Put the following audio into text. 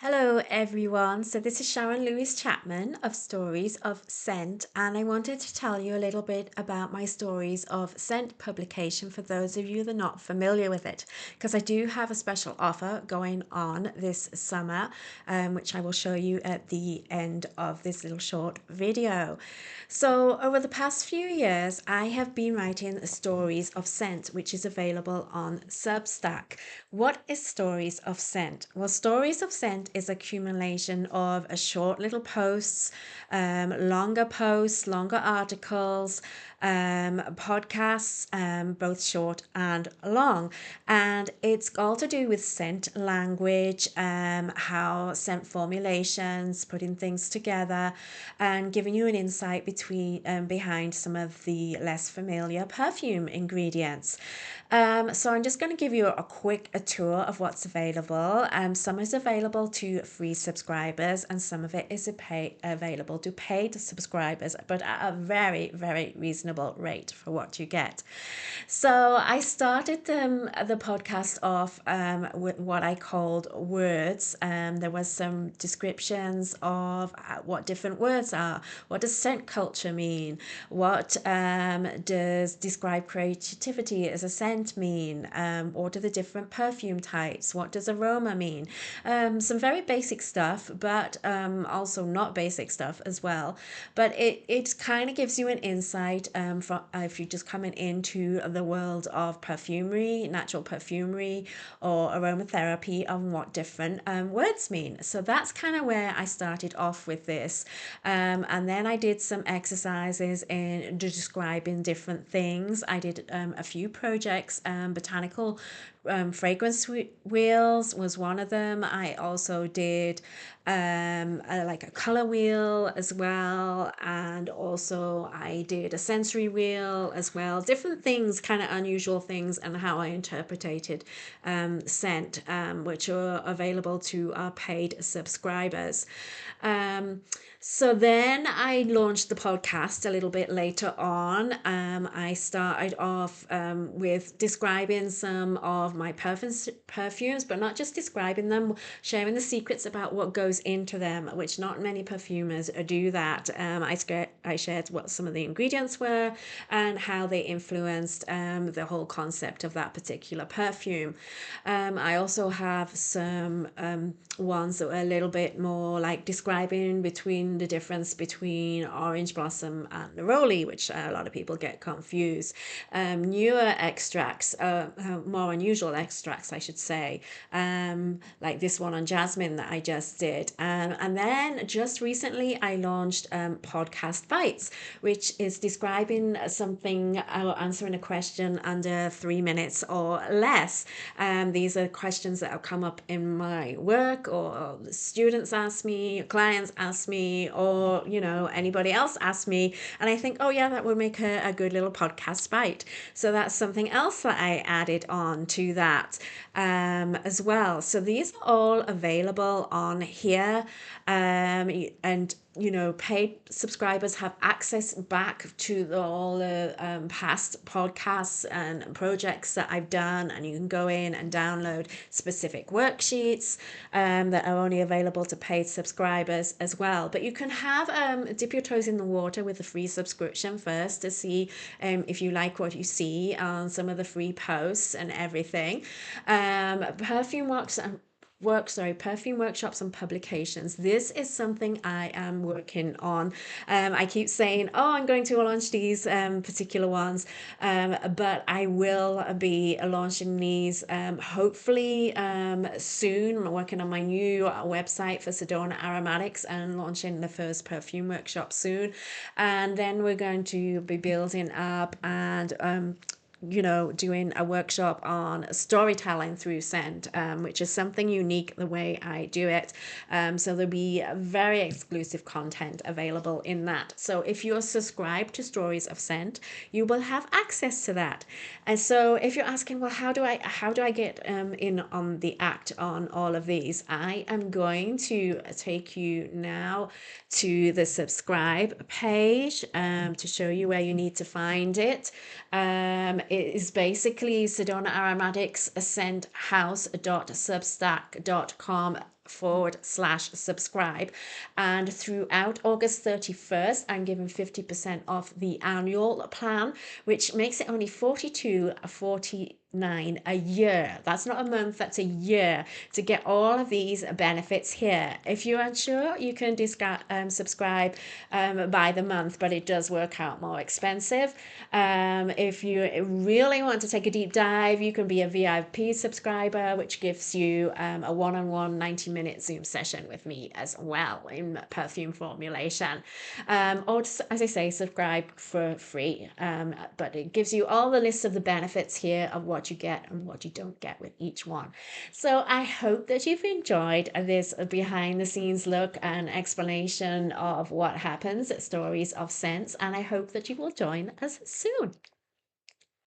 Hello everyone, so this is Sharon Louise Chapman of Stories of Scent, and I wanted to tell you a little bit about my Stories of Scent publication for those of you that are not familiar with it, because I do have a special offer going on this summer, which I will show you at the end of this little short video. So over the past few years, I have been writing Stories of Scent, which is available on Substack. What is Stories of Scent? Well, Stories of Scent is accumulation of a short little posts, longer articles, podcasts, both short and long. And it's all to do with scent language, how scent formulations, putting things together, and giving you an insight behind some of the less familiar perfume ingredients. So I'm just going to give you a quick tour of what's available. Some is available to free subscribers, and some of it is available to paid subscribers, but at a very, very reasonable rate for what you get. So I started the podcast off with what I called words. There was some descriptions of what different words are. What does scent culture mean? What does describe creativity as a scent mean? What are the different perfume types? What does aroma mean? Some very basic stuff, but also not basic stuff as well. But it kind of gives you an insight from if you're just coming into the world of perfumery, natural perfumery, or aromatherapy, on what different words mean. So that's kind of where I started off with this. And then I did some exercises in describing different things. I did a few projects, botanical fragrance wheels was one of them. I also did like a color wheel as well, and also I did a sensory wheel as well. Different things, kind of unusual things, and how I interpreted scent, which are available to our paid subscribers. So then I launched the podcast a little bit later on. I started off with describing some of my perfumes, but not just describing them, sharing the secrets about what goes into them, which not many perfumers do that. I shared what some of the ingredients were and how they influenced the whole concept of that particular perfume. I also have some ones that were a little bit more like describing the difference between orange blossom and neroli, which a lot of people get confused. Newer extracts, more unusual extracts, I should say, like this one on jasmine that I just did. And then just recently I launched Podcast Bites, which is describing something or answering a question under 3 minutes or less. These are questions that have come up in my work, or students ask me, clients ask me, or anybody else ask me, and I think, oh yeah, that would make a good little podcast bite. So that's something else that I added on to that as well. So these are all available on here, and paid subscribers have access back to all the past podcasts and projects that I've done, and you can go in and download specific worksheets that are only available to paid subscribers as well. But you can have dip your toes in the water with a free subscription first to see if you like what you see on some of the free posts and everything. Perfume workshops and publications. This is something I am working on. I keep saying, oh, I'm going to launch these particular ones, but I will be launching these hopefully soon. I'm working on my new website for Sedona Aromatics and launching the first perfume workshop soon. And then we're going to be building up and doing a workshop on storytelling through scent, which is something unique the way I do it. So there'll be very exclusive content available in that. So if you're subscribed to Stories of Scent, you will have access to that. And so if you're asking, well, how do I get in on the act on all of these? I am going to take you now to the subscribe page to show you where you need to find it. it is basically Sedona Aromatics scenthouse.substack.com/subscribe, and throughout August 31st I'm giving 50% off the annual plan, which makes it only $42.49 a year. That's not a month, that's a year, to get all of these benefits here. If you're unsure, you can subscribe by the month, but it does work out more expensive. If you really want to take a deep dive, you can be a VIP subscriber, which gives you a one-on-one 90-minute Zoom session with me as well in perfume formulation. Or just, as I say, subscribe for free. But it gives you all the list of the benefits here of what you get and what you don't get with each one. So I hope that you've enjoyed this behind the scenes look and explanation of what happens at Stories of Scents, and I hope that you will join us soon.